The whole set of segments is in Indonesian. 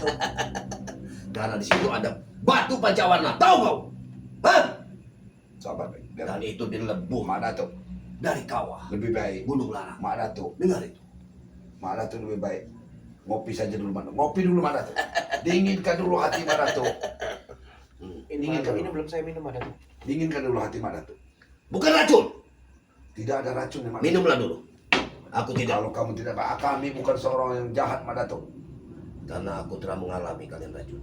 Datuk. Karena di situ ada batu pancawarna. Tahu kau? Hah? Sabar baik. Dan itu dilebuh Mak Datuk dari kawah lebih baik. Gunung Larang. Mak Datuk, Dengar itu. Mak Datuk lebih baik. Ngopi saja dulu Mak. Ngopi dulu Mak Datuk. Dinginkan dulu hati Mak Datuk. Ini belum saya minum Datuk. Dinginkan dulu hati Mak Datuk. Bukan racun. Tidak ada racun ya Mak. Minumlah dulu. Aku tidak. Kalau kamu tidak, kami bukan seorang yang jahat Mak Datuk. Karena aku telah mengalami kalian racun.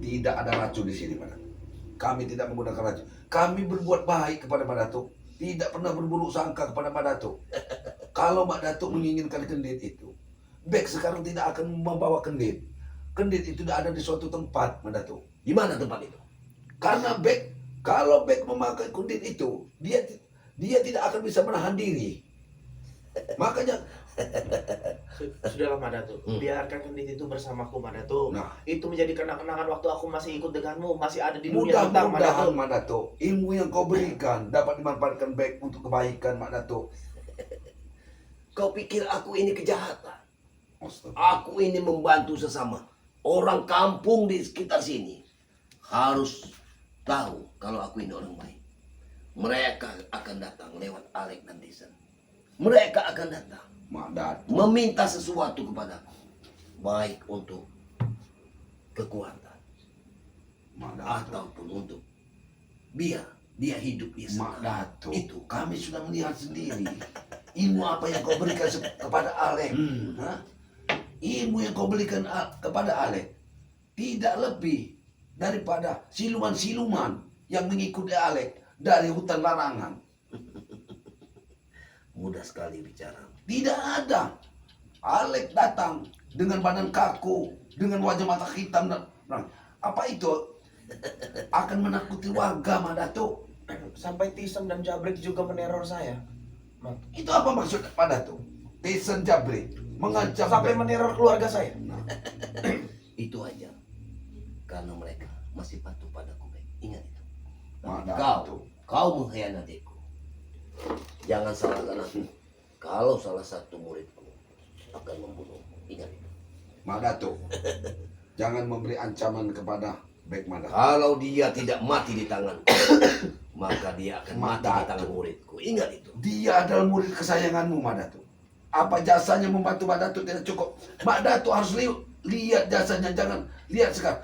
Tidak ada racun di sini Mak Datuk. Kami tidak menggunakan racun. Kami berbuat baik kepada Mak Datuk. Tidak pernah berburuk sangka kepada Mak Datuk. Kalau Mak Datuk menginginkan kendit itu, Bek sekarang tidak akan membawa kendit. Kendit itu tidak ada di suatu tempat Mak Datuk. Di mana tempat itu? Karena Bek, kalau Bek memakai kendit itu, dia tidak akan bisa menahan diri. Makanya, Sudahlah Mak Datuk. Biarkan kendit itu bersamaku Mak Datuk. nah, Itu menjadi kenang-kenangan waktu aku masih ikut denganmu, masih ada di dunia hitam Mak mudah-mudahan Datuk. Mak Datuk, ilmu yang kau berikan dapat dimanfaatkan Bek untuk kebaikan Mak Datuk. Kau pikir aku ini kejahatan? Astaga. Aku ini membantu sesama. Orang kampung di sekitar sini harus tahu kalau aku ini orang baik. Mereka akan datang lewat Alek dan Desan. Mereka akan datang Mak Datuk, meminta sesuatu kepadaku. Baik untuk kekuatan Mak Datuk. ataupun untuk biar dia hidup dia Mak senang. Datuk, Itu. kami sudah melihat sendiri ilmu apa yang kau berikan kepada Alek. Hah? Ilmu yang kau berikan kepada Alek tidak lebih daripada siluman-siluman yang mengikuti Alek dari hutan larangan. Mudah sekali bicara. Tidak ada. Alek datang dengan badan kaku, dengan wajah mata hitam dan apa itu akan menakuti warga Mak Datuk. Sampai Tisem dan Jabrek juga meneror saya. Mak. Itu apa maksud Mak Datuk? Tesen Jabri mengancam Sampai Bek. meneror keluarga saya. Itu aja. Karena mereka masih patuh padaku, baik. Ingat itu. Mak Tapi Datuk. kau mengkhianatiku. Jangan salahkan aku. Kalau salah satu muridku akan membunuhmu. Ingat itu. Mak Datuk, jangan memberi ancaman kepada Bek Mak Datuk. Kalau dia tidak mati di tanganku, maka dia akan mati di tangan muridku. Ingat itu. Dia adalah murid kesayanganmu Mak Datuk. Apa jasanya membantu Mak Datuk tidak cukup. Mak Datuk harus lihat jasanya, jangan lihat sekarang.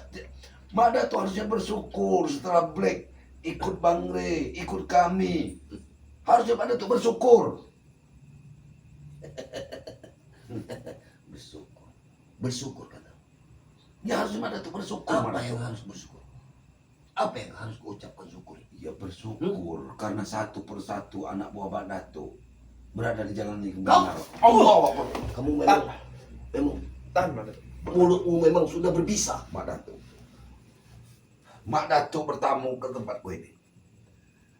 Mak Datuk harusnya bersyukur setelah Black ikut Bang Re, ikut kami. Harusnya Mak Datuk bersyukur. Bersyukur. Bersyukur kata. Ya harusnya Mak Datuk bersyukur. Mak Apa yang Datuk. harus bersyukur? Apa yang harus kuucapkan syukur? Ya bersyukur karena satu persatu anak buah Mak Datuk berada di jalan yang Kau- benar. Allah Akbar. Kamu memang Tahan Mak Datuk. mulutmu memang sudah berbisa. Mak Datuk. Mak Datuk bertamu ke tempatku ini.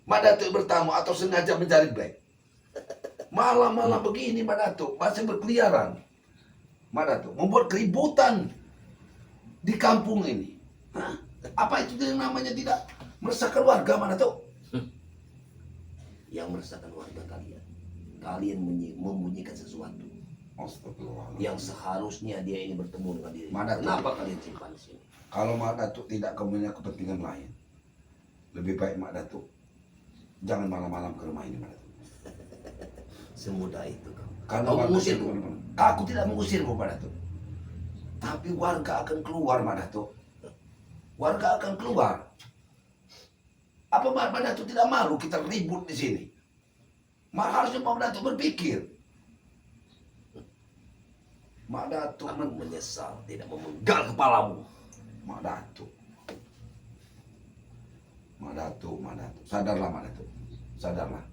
Mak Datuk bertamu atau sengaja mencari Black. Malam-malam begini Mak Datuk masih berkeliaran. Mak Datuk membuat keributan di kampung ini. Hah? Apa itu yang namanya tidak meresahkan warga Mak Datuk? Yang meresahkan warga kalian. Kalian membunyikan sesuatu Astagfirullah. yang seharusnya dia ini bertemu dengan diri. Mana tuh? Kenapa kalian simpan di sini? Kalau Mak Datuk tidak punya kepentingan lain, lebih baik Mak Datuk jangan malam-malam ke rumah ini Mak Datuk. Semudah itu kau. Karena Kau warga mengusirku. kemana-mana. Aku tidak mengusirmu Mak Datuk. Tapi warga akan keluar Mak Datuk. Warga akan keluar. Apa Mak Datuk tidak malu kita ribut di sini? Harusnya Mak Datuk berpikir. Mak Datuk, Aku menyesal tidak memenggal kepalamu. Mak Datuk. Mak Datuk, Mak Datuk. Sadarlah Mak Datuk. Sadarlah.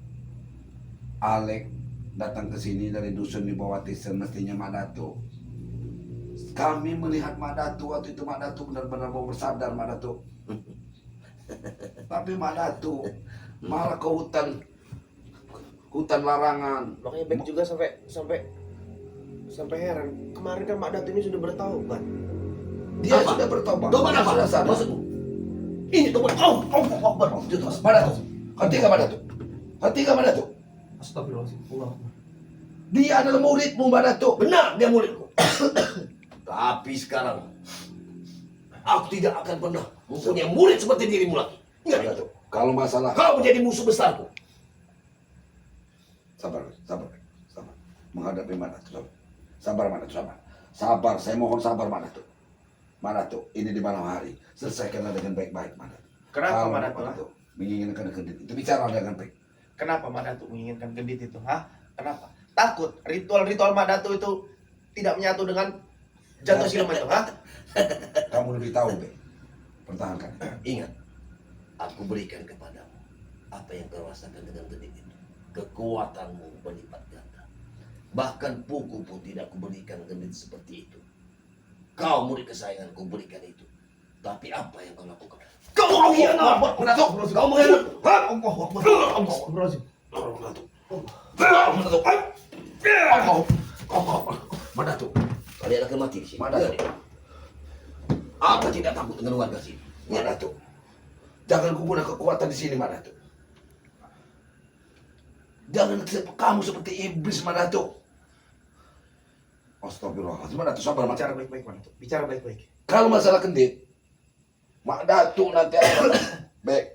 Alek datang ke sini dari dusun di bawah Tisen, mestinya Mak Datuk. Kami melihat Mak Datuk waktu itu Mak Datuk benar-benar mau bersadar Mak Datuk. Tapi Mak Datuk malah ke hutan larangan. Makanya Bek juga sampai heran. Kemarin kan Mak Datuk ini sudah bertaubat. Dia Apa? sudah bertobat. Tobat Dia apa? sudah sadar. Maksudmu? Ini tobat. Akbar. Mak Datuk. Hentikan Mak Datuk. Hentikan Mak Datuk. Astagfirullahaladzim. Dia adalah muridmu Mak Datuk. Benar dia muridku. Tapi sekarang Aku tidak akan pernah mempunyai murid seperti dirimu lagi. Ingat Mak itu. Datuk, kalau masalah Kau menjadi musuh besarku. sabar, sabar, sabar. Menghadapi Mak Datuk, sabar. Sabar Mak Datuk, sabar. Sabar, saya mohon sabar Mak Datuk. Mak Datuk, ini di malam hari. Selesaikanlah dengan baik-baik Mak Datuk. Kenapa Kalau Mak Mak Datuk? Datuk menginginkan gendit itu, bicara dengan baik. Kenapa Mak Datuk menginginkan gendit itu? Hah? Kenapa? Takut ritual-ritual Mak Datuk itu tidak menyatu dengan jatuh siluman itu, hah? Kamu lebih tahu, Bek. Pertahankan. Ingat, aku berikan kepadamu apa yang kau rasakan dengan gendit itu. Kekuatanmu berlipat ganda. Bahkan puku pun tidak kuberikan gendit seperti itu. Kau murid kesayanganku berikan itu. Tapi apa yang kau lakukan? Kau mengkhianat! Kau mengkhianat! Mak Datuk, Kalian akan mati di sini. Mak Datuk. Apa tidak takut dengan warga sini? Mak Datuk. Jangan guna kekuatan di sini, Mak Datuk. Jangan kamu seperti iblis, Mak Datuk. Astagfirullahaladzim, Mak Datuk, sabar, Mak. Bicara baik-baik, Mak Datuk. Bicara baik-baik. Kalau masalah kendit, Mak Datuk nanti akan baik.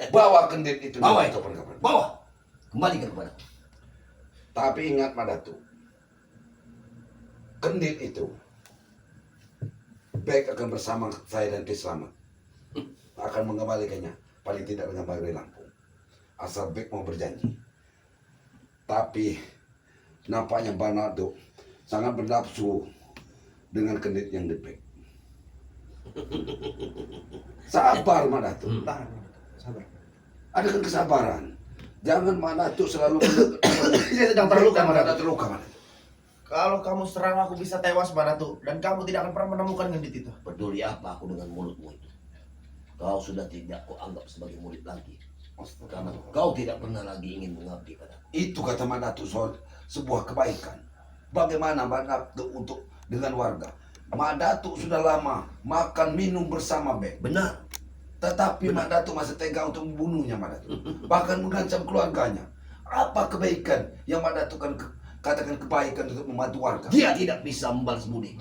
Bawa kendit itu. Bawa nanti itu. ke perkampungan. Bawa. Kembalikan kepadaku. Tapi ingat, Mak Datuk. Kendit itu baik akan bersama saya dan Ki Slamet. Akan mengembalikannya. Paling tidak dengan Bagri Lampung. Asal Bek mau berjanji. Tapi nampaknya Mbak Datuk sangat bernafsu dengan kendit yang di Bek. Sabar, Mak Datuk. Tahan, Mak Datuk. Sabar. Adakan kesabaran. Jangan Mak Datuk selalu Saya sedang terluka, Mak Datuk. terluka, Mak Datuk. Kalau kamu serang aku bisa tewas, Mak Datuk. Dan kamu tidak akan pernah menemukan gendit itu. Peduli apa aku dengan mulutmu itu? Kau sudah tidak kuanggap sebagai murid lagi. Karena kau tidak pernah lagi ingin mengabdi padaku. Itu kata Mak Datuk soal sebuah kebaikan. Bagaimana Mak Datuk untuk dengan warga? Mak Datuk sudah lama makan minum bersama Bek. Benar. Tetapi Mak Datuk masih tega untuk membunuhnya, Mak Datuk. Bahkan mengancam keluarganya. Apa kebaikan yang Mak Datuk katakan kebaikan untuk membantu warga? Dia tidak bisa membalas budi.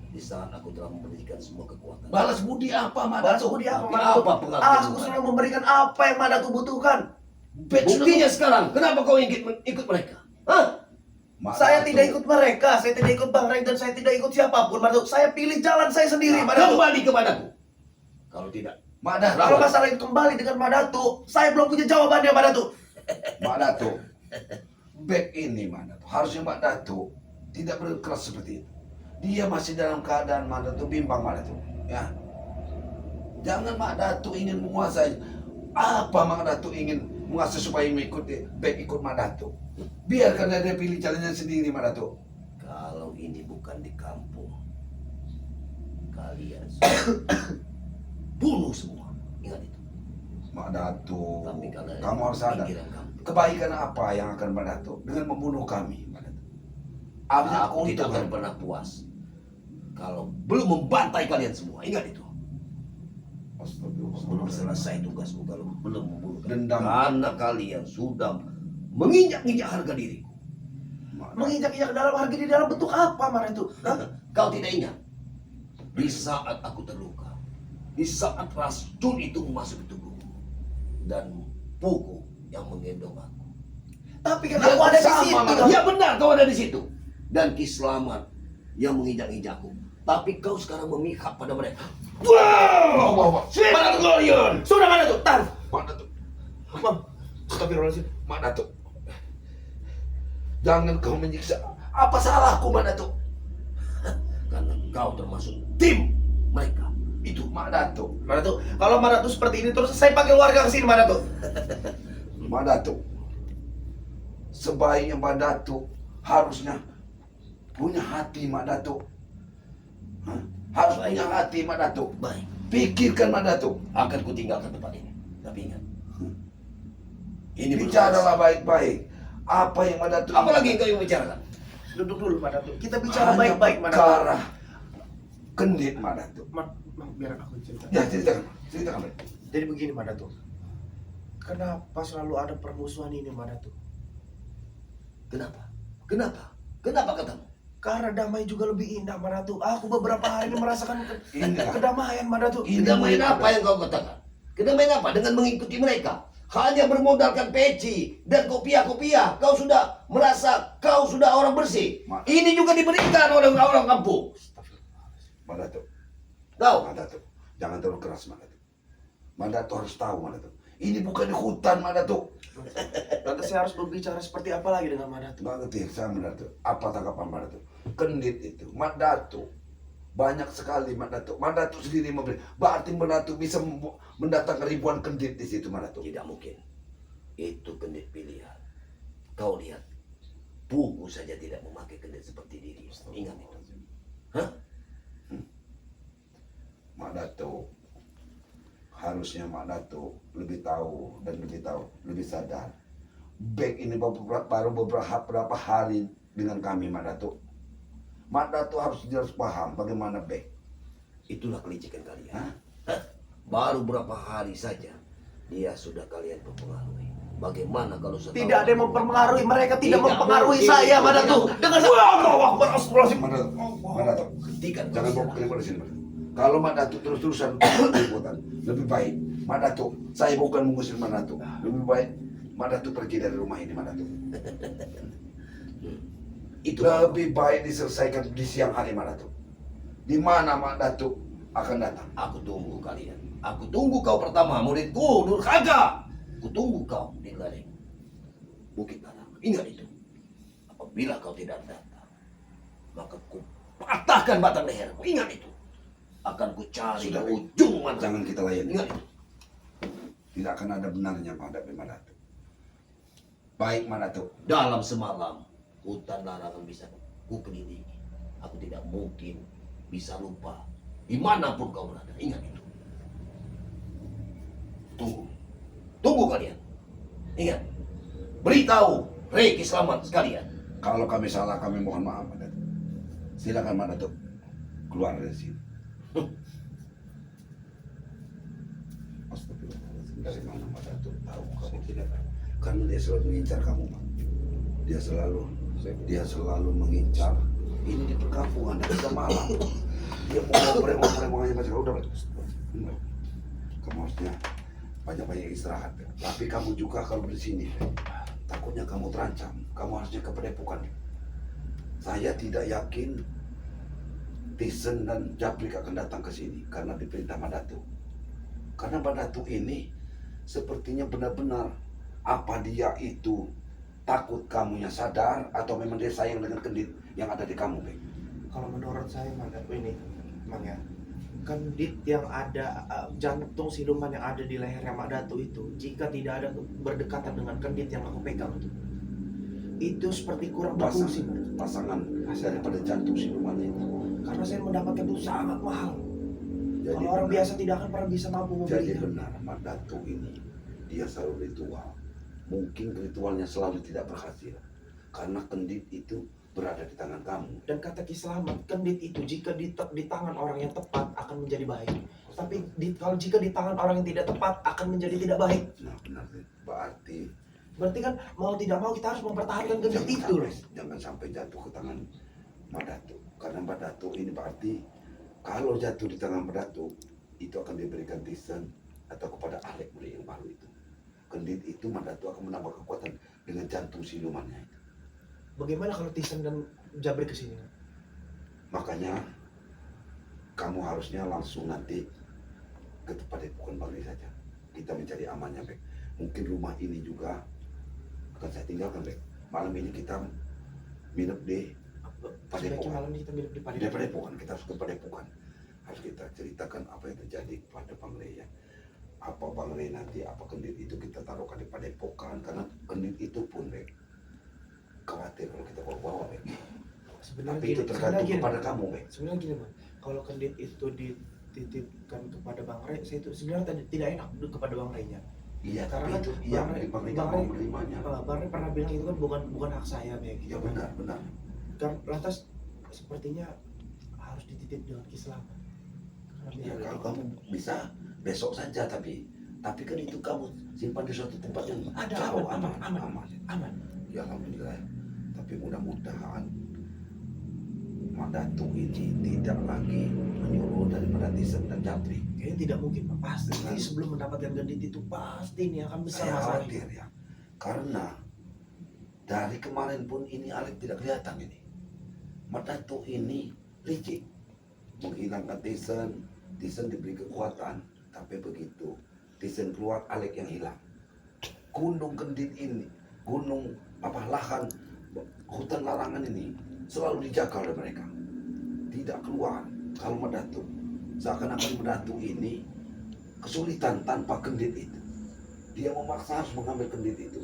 Di saat aku telah memberikan semua kekuatan. Balas budi apa, Mak Balas Datuk? budi apa, Tapi Mak Datuk? apa pengabdian Aku Mak selalu memberikan apa yang Mak Datuk butuhkan. Bek sudah- Buktinya sekarang, kenapa kau ingin ikut mereka? Hah? Mak Saya Datuk, tidak ikut mereka, saya tidak ikut Bang Ray, dan saya tidak ikut siapapun, Mak Datuk. Saya pilih jalan saya sendiri, Mak Datuk. Kembali kepadaku. Kalau tidak, Mak Datuk. Kalau masalah itu kembali dengan Mak Datuk, saya belum punya jawabannya, Mak Datuk. Mak Datuk, Bek ini Mak Datuk, harusnya Mak Datuk tidak berkeras seperti itu. Dia masih dalam keadaan Mak Datuk bimbang, Mak Datuk. Ya, jangan Mak Datuk ingin menguasai. Apa Mak Datuk ingin menguasai supaya mengikuti Bek ikut Mak Datuk? Biarkan dia pilih jalannya sendiri, Mak Datuk. kalau ini bukan di kampung, kalian sudah bunuh semua. Ingat itu. Mak Datuk, Tapi kalau kamu harus sadar. pinggiran kampung, Kebaikan apa yang akan Mak Datuk dengan membunuh kami, Mak Datuk? Apa aku tidak akan pernah puas kalau belum membantai kalian semua. Ingat itu. Belum selesai tugasku kalau belum membunuh kalian. Dendam. Karena kalian sudah menginjak-injak harga diriku. Menginjak-injak dalam harga di dalam bentuk apa, Mak Datuk? Hah? Kau tidak ingat? Di saat aku terluka, di saat racun itu masuk ke tubuhku, dan puku yang menggendong aku. Tapi kan Ya, aku ada di sama, situ. Mak. Ya benar, kau ada di situ. Dan Ki Slamet yang menginjak-injakku. Tapi kau sekarang memihak pada mereka. Wow. Mana tuh kalian? Sudah, Mak Datuk, tahan. Mak Datuk, Bang, astagfirullahaladzim. Mak Datuk. Jangan kau menyiksa. Apa salahku, Mak Datuk? Karena kau termasuk tim mereka. Itu Mak Datuk. Mak Datuk, kalau Mak Datuk seperti ini terus saya panggil warga ke sini, Mak Datuk. Mak Datuk. Sebaiknya Mak Datuk harusnya punya hati, Mak Datuk. Hah? Harus Baik. punya hati, Mak Datuk. Baik, Pikirkan, Mak Datuk. akan kutinggalkan tempat ini. Tapi ingat, ini belum Bicaralah selesai. baik-baik. Apa yang Mak Datuk Apa lagi yang kau ingin bicarakan? Duduk dulu, Mak Datuk. Kita bicara Hanya baik-baik, Mak Datuk. perkara kendit, Mak Datuk. Mak, biar aku cerita. Ya, ceritakan. Ceritakan, Mak. Jadi begini, Mak Datuk. Kenapa selalu ada permusuhan ini, Mak Datuk? Kenapa? Kenapa? Kenapa katamu? Karena damai juga lebih indah, Madatu. Aku beberapa hari ini merasakan Inilah. kedamaian, Madatu. Kedamaian apa yang kau katakan? Kedamaian apa? Dengan mengikuti mereka. Hanya bermodalkan peci dan kopiah-kopiah. Kau sudah merasa kau sudah orang bersih. Ini juga diberikan oleh orang kampung. Madatu, Kau. Madatu, jangan terlalu keras Madatu. Madatu harus tahu Madatu. Ini bukan di hutan Madatu. Lantas saya harus berbicara seperti apa lagi dengan Madatu? Nggak ngerti saya Madatu. Apa tanggapan Madatu? Kendit itu, Madatu. Banyak sekali Madatu. Madatu sendiri memberi. Berarti Madatu bisa mendatangkan ribuan kendit di situ Madatu. Tidak mungkin. Itu kendit pilihan. Kau lihat. Pugu saja tidak memakai kendit seperti diri. Ingat itu. Hah? Madatu. Harusnya Madatu lebih tahu dan lebih sadar. Bek ini baru beberapa hari dengan kami Madatu. Madatu harus paham bagaimana Bek. Itulah kelicikan kalian. Hah? Hah? Baru berapa hari saja dia sudah kalian mempengaruhi. Bagaimana kalau setahun? Tidak ada yang mempengaruhi, mereka tidak Tidak mempengaruhi mungkin. saya, Madatu. Dengan astagfirullahaladzim. Madatu, Hentikan jangan kau. bawa kelima di sini Madatu. Kalau Madatu terus-terusan ributan, lebih baik Madatu, saya bukan mengusir Madatu. Lebih baik Madatu pergi dari rumah ini Madatu. Itu Lebih baik diselesaikan di siang hari Madatu. Di mana Madatu akan datang? aku tunggu kalian. Aku tunggu kau pertama, muridku Nurhaga. Aku tunggu kau di ladang Bukit Tanah. Ingat itu. Apabila kau tidak datang, maka ku patahkan batang lehermu. Ingat itu. Akan ku cari Sudah, ke ujung mana. Jangan kita layani. Ingat itu. Tidak akan ada benarnya menghadapi Madatu. Baik Madatu. Dalam semalam, hutan larangan bisa ku kelilingi. Aku tidak mungkin bisa lupa dimanapun kau berada. Ingat itu. Tunggu. Tunggu kalian. Ingat. Beritahu Reki Selamat sekalian. Kalau kami salah, kami mohon maaf Madatu. Silakan Madatu keluar dari sini. Astagfirullahaladzim. Dari mana Madatu tahu kamu tidak? Karena dia selalu mengincar kamu, Mak. Dia selalu mengincar. Ini di perkampungan, kita malam. Dia mau ngobrol-ngobrol aja macam udah. Kamu harusnya banyak-banyak istirahat. Tapi kamu juga kalau di sini, takutnya kamu terancam. Kamu harusnya ke padepokan. Saya tidak yakin Tisen dan Jabrik akan datang ke sini karena diperintah Madatu. Karena Madatu ini sepertinya benar-benar apa dia itu takut kamunya sadar atau memang dia sayang dengan kendit yang ada di kamu, Bek. Kalau menurut saya, Madatu ini, Mang ya, kendit yang ada, jantung siluman yang ada di lehernya Madatu itu, jika tidak ada berdekatan dengan kendit yang aku pegang itu seperti kurang berfungsi, Madatu. Pasangan daripada jantung siluman itu. Karena saya mendapatkan itu sangat mahal. Jadi Kalau orang benar. biasa tidak akan pernah bisa mampu Jadi membelinya. benar, Madatu ini dia selalu ritual. Mungkin ritualnya selalu tidak berhasil karena kendit itu berada di tangan kamu. Dan kata Ki Slamet, kendit itu jika di tangan orang yang tepat akan menjadi baik. Tapi kalau jika di tangan orang yang tidak tepat akan menjadi tidak baik. Nah benar, berarti Berarti kan mau tidak mau kita harus mempertahankan kendit itu loh. jangan sampai jatuh ke tangan Madatu. Karena Madatu ini berarti kalau jatuh di tangan Madatu itu akan diberikan Tisen atau kepada Alek murid yang baru itu. Kendit itu Madatu akan menambah kekuatan dengan jantung silumannya itu. Bagaimana kalau Tisen dan Jabrik ke sini? Makanya kamu harusnya langsung nanti ke tempat bukan Bang Ri saja. Kita mencari amannya, Bek. Mungkin rumah ini juga akan saya tinggalkan, Bek. Malam ini kita minum di Sebaiknya Padepokan. malam ini kita minum di Di Padepokan. Padepokan, kita harus ke Padepokan. Harus kita ceritakan apa yang terjadi kepada Bang Ri ya. Apa Bang Ri nanti, apa kendit itu kita taruhkan di Padepokan. Karena kendit itu pun, Bek, khawatir kalau kita bawa-bawa, Bek. Sebenarnya Tapi itu tergantung kepada kamu, Bek. Sebenarnya gini, Bang. Kalau kendit itu dititipkan kepada Bang Ray, saya itu sebenarnya tidak enak kepada Bang Ray-nya. Iya, Karena tapi kan itu iya, Bang Ray- Bang Ri Bang nggak mau Ray- menerimanya. Bang Ray pernah bilang itu kan bukan hak saya, Bek. Ya benar, benar. Kan lantas sepertinya harus dititip dengan Ki Slamet. Karena Ya biar kalau dia- kamu bisa besok saja tapi kan itu kamu simpan di suatu tempat yang ada jauh, aman. Ya alhamdulillah. Tapi mudah-mudahan Mak Datuk ini tidak lagi menyuruh daripada Tisen dan Jabri. Kayaknya tidak mungkin, Pak. Pasti sebelum mendapatkan gendit itu pasti ini akan besar Saya masalahnya. khawatir ya, karena dari kemarin pun ini Alek tidak kelihatan ini. Mak Datuk ini licik, menghilangkan Tisen, Tisen diberi kekuatan, tapi begitu Tisen keluar, Alek yang hilang. Gunung Kendit ini, gunung lahan hutan larangan ini selalu dijaga oleh mereka, tidak keluar. Kalau Mak Datuk, seakan-akan Mak Datuk ini kesulitan tanpa kendit itu. Dia memaksa harus mengambil kendit itu.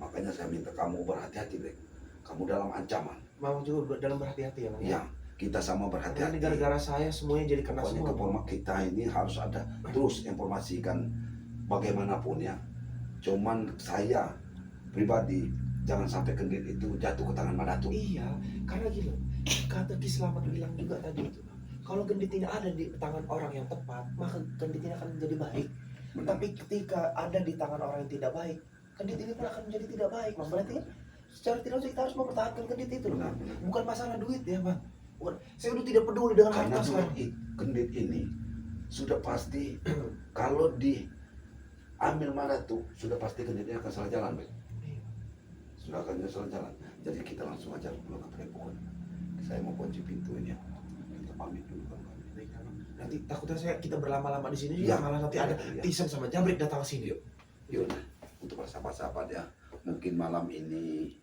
Makanya saya minta kamu berhati-hati, Bek. Kamu dalam ancaman. Mau juga dalam berhati-hati ya, Bang. Ya, kita sama Karena berhati-hati. ini gara-gara saya semuanya jadi kena Pokoknya semua. kepomak kita ini harus ada terus informasikan bagaimanapun ya. Cuman saya pribadi jangan sampai kendit itu jatuh ke tangan Mak Datuk. Iya, karena gini, kata Ki Slamet bilang juga tadi itu, kalau gendit ini ada di tangan orang yang tepat, maka gendit ini akan menjadi baik. Benar. Tapi ketika ada di tangan orang yang tidak baik, gendit ini pun akan menjadi tidak baik, Bang. Berarti kan secara tidak langsung kita harus mempertahankan gendit itu, loh. Benar, benar. Bukan masalah duit ya, Bang. Saya udah tidak peduli dengan Karena harta sekarang. kendit ini sudah pasti kalau diambil Mak Datuk sudah pasti kenditnya akan salah jalan, Bek. Sudah akan salah jalan. Jadi kita langsung aja pulang ke Padepokan. Saya mau kunci pintu ini ya. Kita pamit dulu kan. Nanti takutnya kita berlama-lama di sini Ya. juga malah nanti ada Ya. Tisen sama Jabrik datang ke sini. Yuk, nah, untuk sahabat-sahabat ya, mungkin malam ini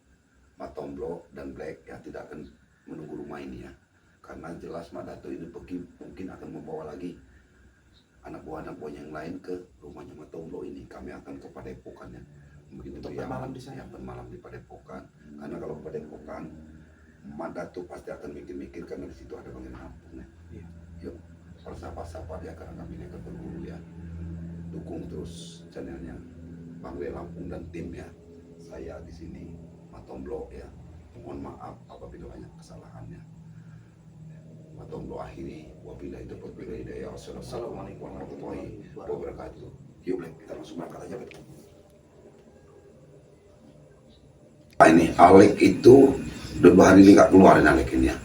Mak Tomblo dan Black ya tidak akan menunggu rumah ini ya. Karena jelas Mak Datuk ini pergi mungkin akan membawa lagi anak buahnya yang lain ke rumahnya Mak Tomblo ini. Kami akan ke Padepokan ya. Mungkin Untuk itu yang bermalam di sana. ya, bermalam di Padepokan. Karena kalau Padepokan Mak Datuk pasti akan mikir-mikir karena di situ ada Pangeran Lampung ya. Iya. Yuk, persahabat-sahabat ya, karena kami nekat berburu ya. Dukung terus channelnya Bang Le Lampung dan tim ya. Saya di sini Mak Tomblo ya. Mohon maaf apabila banyak kesalahannya. Mak Tomblo akhiri wabillahi taufiq wal hidayah. Wassalamualaikum warahmatullahi wabarakatuh. Yuk, Black, kita langsung berangkat aja, Black. Ini Alek itu udah 2 hari ini nggak keluarin Alek ini ya.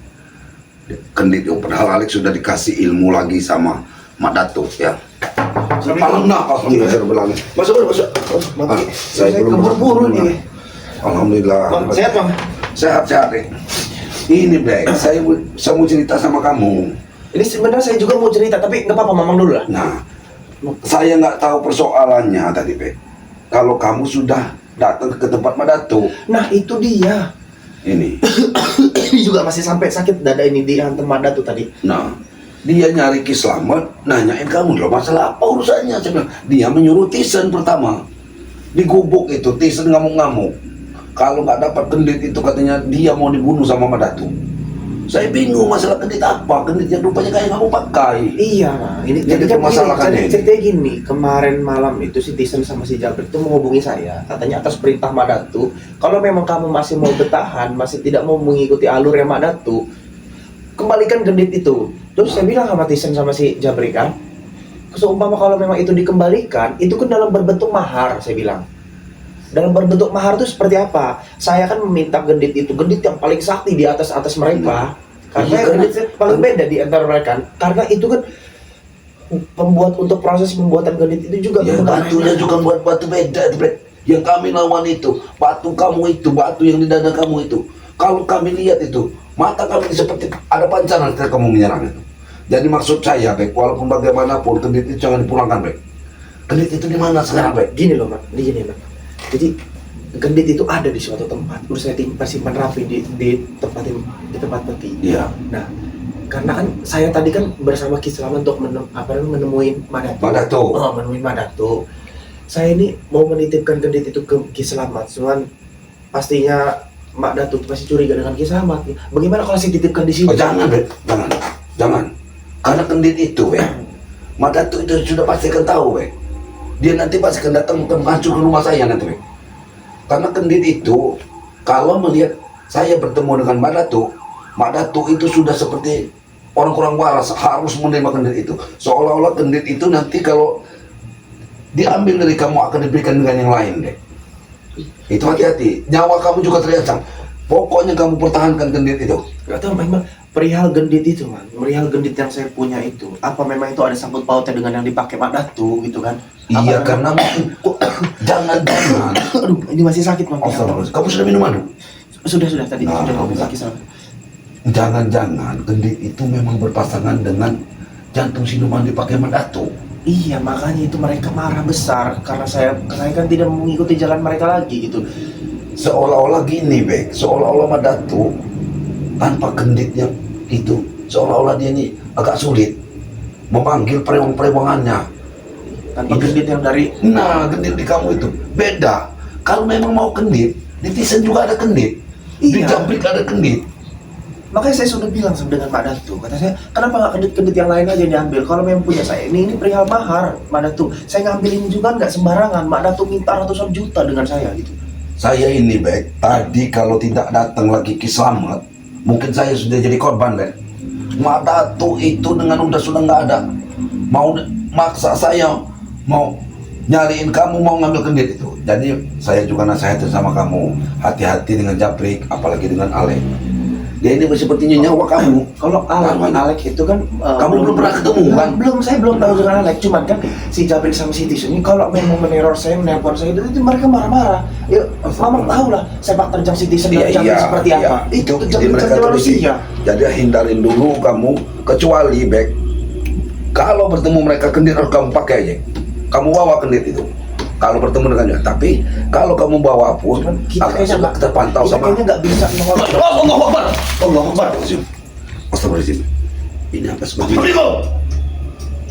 Kendit yo, padahal Alek sudah dikasih ilmu lagi sama Mak Datuk ya. Malam nah, alhamdulillah saya bilang. Masuk. Saya belum keburu-buru nih. Alhamdulillah. Bang, sehat, Bang? Sehat. Ini Black, saya mau cerita sama kamu. Ini sebenarnya saya juga mau cerita, tapi nggak apa-apa, Mamang dulu lah. Nah, saya nggak tahu persoalannya tadi, Black. Kalau kamu sudah datang ke tempat Mak Datuk, Nah, itu dia. ini. Ini juga masih sampai sakit dada ini di hantam Mada tuh tadi. Nah, dia nyari Ki Slamet, nanyain kamu loh masalah apa urusannya. Saya bilang, dia menyuruh Tisen pertama. Di gubuk itu, Tisen ngamuk-ngamuk. Kalau nggak dapat kendit itu katanya dia mau dibunuh sama Mak Datuk. Saya bingung masalah kendit apa, kendit yang rupanya kayak kamu pakai. Iya, nah, ini Jadi kan permasalahannya gini, ini. ceritanya gini, kemarin malam itu si Tisen sama si Jabrik itu menghubungi saya, katanya atas perintah Mak Datuk, kalau memang kamu masih mau bertahan, masih tidak mau mengikuti alur yang Mak Datuk, kembalikan gendit itu. Terus saya bilang sama Tisen sama si Jabrik kan, seumpama kalau memang itu dikembalikan, itu kan dalam berbentuk mahar, saya bilang. Dalam berbentuk mahar itu seperti apa? Saya kan meminta gendit itu, gendit yang paling sakti di atas mereka. Karena Iya, gendit paling beda di antara mereka. Karena itu kan untuk proses pembuatan gendit itu juga Ya, bukan batunya main. juga buat batu beda, Black. Yang kami lawan itu, batu kamu itu, batu yang di dada kamu itu. Kalau kami lihat itu, mata kami seperti ada pancaran ketika kamu menyerang itu. Jadi maksud saya, Black, walaupun bagaimanapun, kendit itu jangan dipulangkan, Black. Kendit itu di mana sekarang, Black? Gini loh, Pak. Gini, Pak. Jadi gendit itu ada di suatu tempat. Terus saya simpan rapi di tempat peti. Iya. Nah, karena kan saya tadi kan bersama Ki Slamet untuk menemuin Mak Mak Datuk. Datuk. Menemuin Mak Datuk. Saya ini mau menitipkan gendit itu ke Ki Slamet. Cuman pastinya Mak Datuk pasti curiga dengan Ki Slamet. Bagaimana kalau saya titipkan di sini? Oh, jangan, Black. Jangan. Karena kendit itu, Black, Mak Datuk itu sudah pasti akan tahu, Black. Dia nanti pasti akan datang menghancur ke rumah saya nanti, Black. Karena kendit itu, kalau melihat saya bertemu dengan Mak Datuk itu sudah seperti orang kurang waras, harus menerima kendit itu. Seolah-olah kendit itu nanti kalau diambil dari kamu akan diberikan dengan yang lain, deh. Itu hati-hati, nyawa kamu juga terancam. Pokoknya kamu pertahankan gendit itu. Gak tahu memang perihal gendit itu man, perihal gendit yang saya punya itu, apa memang itu ada sangkut pautnya dengan yang dipakai Mak Datu gitu kan? Iya, Apa karena jangan-jangan. aduh, ini masih sakit man. Astagfirullah. Kamu sudah minum madu? Sudah tadi Nah, sudah alhamdulillah. sakit sama. Jangan-jangan gendit itu memang berpasangan dengan jantung siluman dipakai Mak Datu. Iya, makanya itu mereka marah besar karena saya kan tidak mengikuti jalan mereka lagi gitu. Seolah-olah gini, Bek. Seolah-olah Mak Datu tanpa genditnya itu, seolah-olah dia ini agak sulit memanggil perewang-perewangannya. Tanpa Itu. gendit yang dari Nah, gendit di kamu itu beda. Kalau memang mau gendit, di Tisen juga ada gendit. Di Iya. Jambrik ada gendit. makanya saya sudah bilang dengan Mak Datu, kata saya, kenapa nggak gendit-gendit yang lain aja diambil? Kalau memang punya saya, ini perihal mahar, Mak Datu. Saya ngambil ini juga nggak sembarangan. Mak Datu minta ratusan juta dengan saya gitu. Saya ini, Bek, tadi kalau tidak datang lagi Ki Slamet, mungkin saya sudah jadi korban, Bek. Mak Datu itu dengan sudah nggak ada. Mau maksa saya mau nyariin kamu, mau ngambil gendit itu. Jadi saya juga nasihatin sama kamu, hati-hati dengan Jabrik, apalagi dengan Alek. Dia ini sepertinya nyawa kamu. Kalau Alek itu kan Kamu belum pernah ketemu, kan? Belum, saya belum tahu dengan Alek. Cuman kan si Jabrik sama si Tisun ini kalau memang meneror saya, menelpon saya itu mereka marah-marah. Ya, Mama tahu lah sepak terjang si Tisun dan Jabrik seperti apa. Itu Jabrik mereka terjang teliti. manusia. Jadi hindarin dulu kamu, kecuali Bek, kalau bertemu mereka gendit harus kamu pakai aja. Kamu bawa gendit itu. Kalau bertemu dengannya, tapi kalau kamu bawa pun Cuman kita agak kayaknya sulit terpantau kita sama. kayaknya nggak bisa mengontrol. Allah Akbar. Allah Akbar. Astagfirullahaladzim. Ini apa seperti ini? Assalamualaikum.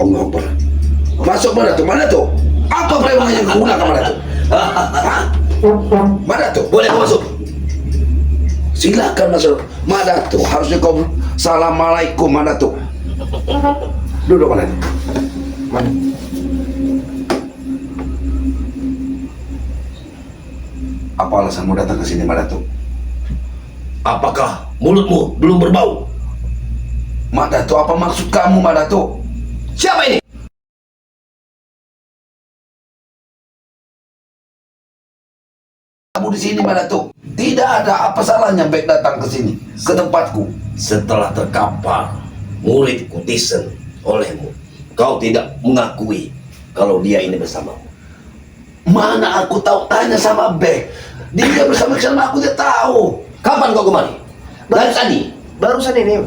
Allah Akbar. Masuk mana tuh? Mana tuh? Apa preman yang digunakan mana tuh? Hah? Mana tuh? Boleh kau masuk. Silakan masuk. Mana tuh? Harusnya kau Assalamualaikum mana tuh? Duduk mana tuh? Mana? Apa alasanmu datang ke sini, Mak Datu? Apakah mulutmu belum berbau? Mak Datu, apa maksud kamu, Mak Datu? Siapa ini? Kamu di sini, Mak Datu. Tidak ada apa salahnya baik datang ke sini, ke tempatku. Setelah terkapar muridku Tisen olehmu, kau tidak mengakui kalau dia ini bersamamu. Mana aku tahu, tanya sama Bek. Dia bersama aku, dia tahu. Kapan kau kemari? Dari tadi. Barusan ini.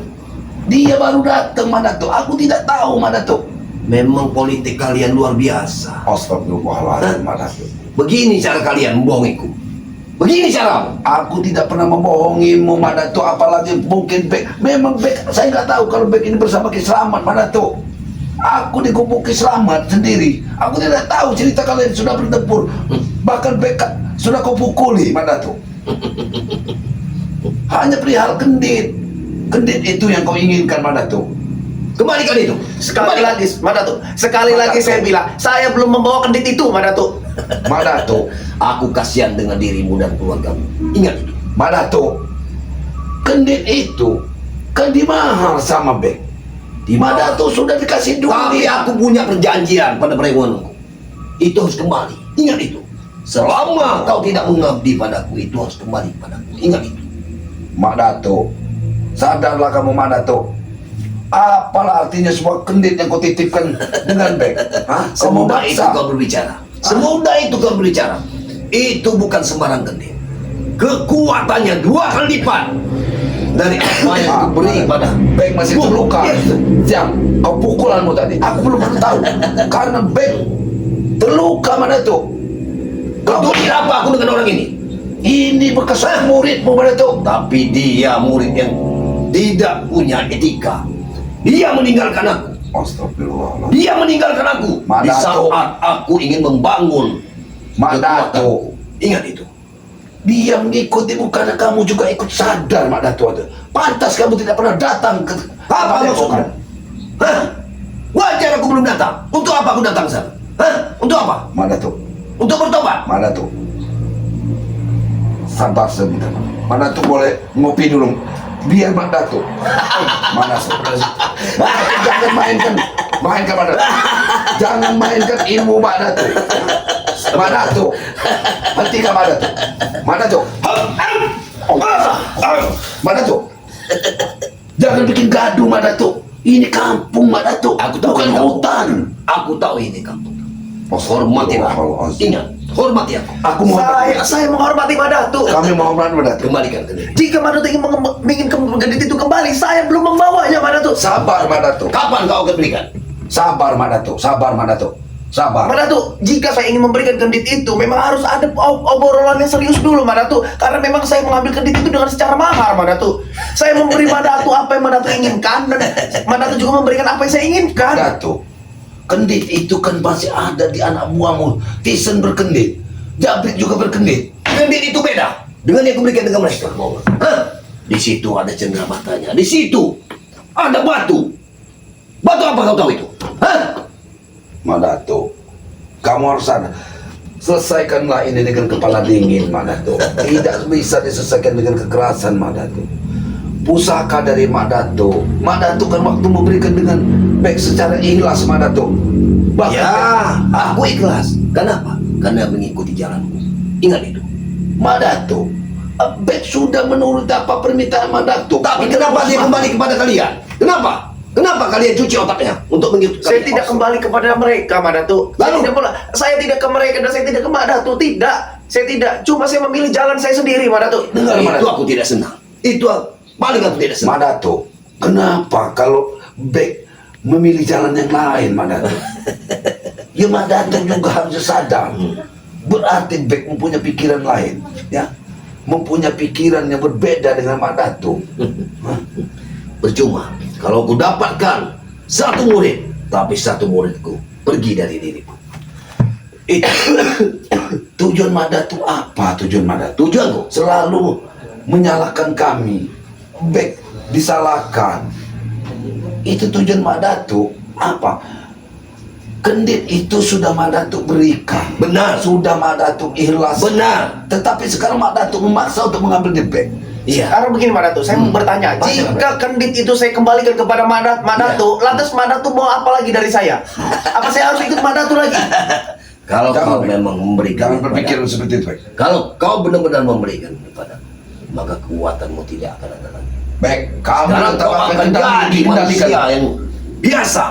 Dia baru datang, Mak Datu. Aku tidak tahu, Mak Datu. Memang politik kalian luar biasa. Astagfirullahaladzim, Mak Datu. Begini cara kalian membohongiku. Begini cara. Aku tidak pernah membohongimu, Mak Datu. Apalagi mungkin Bek. Memang Bek, saya nggak tahu kalau Bek ini bersama Ki Slamet, Mak Datu. Aku di kubu Ki Slamet sendiri. Aku tidak tahu cerita kalian sudah bertempur. Bahkan Bek sudah kau pukuli, Mak Datu. Hanya perihal gendit. Gendit itu yang kau inginkan, Mak Datu. Kembalikan itu. Sekali Kembalikan. lagi, Mak Datu. Sekali Mak lagi Datu. saya bilang, saya belum membawa kendit itu, Mak Datu. Mak Datu, Aku kasihan dengan dirimu dan keluargamu. Ingat itu. Mak Datu, gendit itu kan dimahal sama Bek. Mak Datu sudah dikasih duit. Tapi aku punya perjanjian pada perewanganku. Itu harus kembali. Ingat itu. Selama kau tidak mengabdi padaku, itu harus kembali padaku. Ingat itu. Mak Datu, sadarlah kamu, Mak Datu. Apalah artinya semua kendit yang kau titipkan dengan Bek? Hah? Kau mau Semudah itu maksa? kau berbicara. Semudah itu kau berbicara. Itu bukan sembarang gendit. Kekuatannya 2 kali lipat dari apa yang aku beri pada Bek masih terluka. Yes. Jam, kau pukulanmu tadi. Aku belum pernah tahu. Karena Bek terluka, Mak Datu. Kau Peduli apa aku dengan orang ini? ini bekas muridmu, Mak Datu. Tapi dia murid yang tidak punya etika. Dia meninggalkan aku. Astagfirullahaladzim. Dia meninggalkan aku Mak di Dato. saat aku ingin membangun Mak Dato. kekuatanku. Ingat itu. Dia mengikutimu karena kamu juga ikut sadar, Mak Datu. Pantas kamu tidak pernah datang ke Apa maksudmu? Hah? Wajar aku belum datang. Untuk apa aku datang sana? Hah? Untuk apa? Mak Datu, Untuk bertobat. Mak Datu. Sabar sebentar. Mak Datu boleh ngopi dulu. Biar Mak Datu. Mana sebenarnya? Jangan mainkan Mak Datu. Jangan mainkan ilmu Mak Datu. Mak Datu. Hentikan Mak Datu. Mak Datu. Mak Datuk, jangan bikin gaduh Mak Datuk. Ini kampung Mak Datuk, Aku tahu bukan ini kampung. hutan. Aku tahu ini kampung. Hormati aku. Ingat, hormati aku. Aku mau Saya menghormati Mak Datuk. kami mau Mak Datuk. Kembalikan ke diri. Jika Mak Datuk ingin gendit itu kembali, saya belum membawanya Mak Datuk. Sabar Mak Datuk. Kapan kau akan berikan? Sabar Mak Datuk. Sabar Mak Datuk. Sabar. Mak Datuk, jika saya ingin memberikan gendit itu, memang harus ada obrolan yang serius dulu Mak Datuk. Karena memang saya mengambil gendit itu dengan secara mahar Mak Datuk. Saya memberi Mak Datuk apa yang Mak Datuk inginkan, dan Mak Datuk juga memberikan apa yang saya inginkan. Datuk, kendit itu kan masih ada di anak buahmu. Tisen berkendit, Jabrik juga berkendit. Gendit itu beda dengan yang kuberikan dengan mereka. Hah? Di situ ada cendera matanya. Di situ ada batu. Batu apa kau tahu itu? Hah? Mak Datuk, kamu harus sadar. Selesaikanlah ini dengan kepala dingin, Mak Datuk. Tidak bisa diselesaikan dengan kekerasan, Mak Datuk. Pusaka dari Mak Datuk kan waktu memberikan dengan baik secara ikhlas, Mak Datuk. Bahkan Ya, aku ikhlas. Kenapa? Karena mengikuti jalanku. Ingat itu. Mak Datuk, baik sudah menurut apa permintaan Mak Datuk. Tapi kenapa dia kembali kepada kalian? Kenapa? Kenapa kalian cuci otaknya untuk mengikuti Saya kalian? tidak kembali kepada mereka Mak Datuk. Lalu? Saya tidak ke mereka dan saya tidak ke Mak Datuk. Tidak. Saya tidak. Cuma saya memilih jalan saya sendiri Mak Datuk. Dengar, Mak Itu Datuk. aku tidak senang. Itu paling aku tidak senang. Mak Datuk, kenapa kalau baik memilih jalan yang lain, Mak Datuk? Ya Mak Datuk juga harus sadar. Berarti baik mempunyai pikiran lain, ya, mempunyai pikiran yang berbeda dengan Mak Datuk. Hah? Percuma kalau aku dapatkan satu murid, tapi satu muridku pergi dari diriku. Itu tujuan Mak Datuk apa? Tujuan Mak Datuk Tujuanku selalu menyalahkan kami, baik disalahkan. Itu tujuan Mak Datuk apa? Kendit itu sudah Mak Datuk berikan. benar. Sudah Mak Datuk ikhlas. Benar. Tetapi sekarang Mak Datuk memaksa untuk mengambil debek. Iya. Sekarang begini Mak Datuk, saya mau bertanya, Baca, jika kendit itu saya kembalikan kepada Mak Datuk, lantas Mak Datuk mau apa lagi dari saya? Apa saya harus ikut Mak Datuk lagi? Kalau Jangan, kau Bek. memang memberikan Jangan berpikir seperti itu. Bek. kalau kau benar-benar memberikan kepada, maka kekuatanmu tidak akan ada lagi. Baik, kamu Sekarang tetap kau akan akan jadi dikendalikan. manusia yang biasa.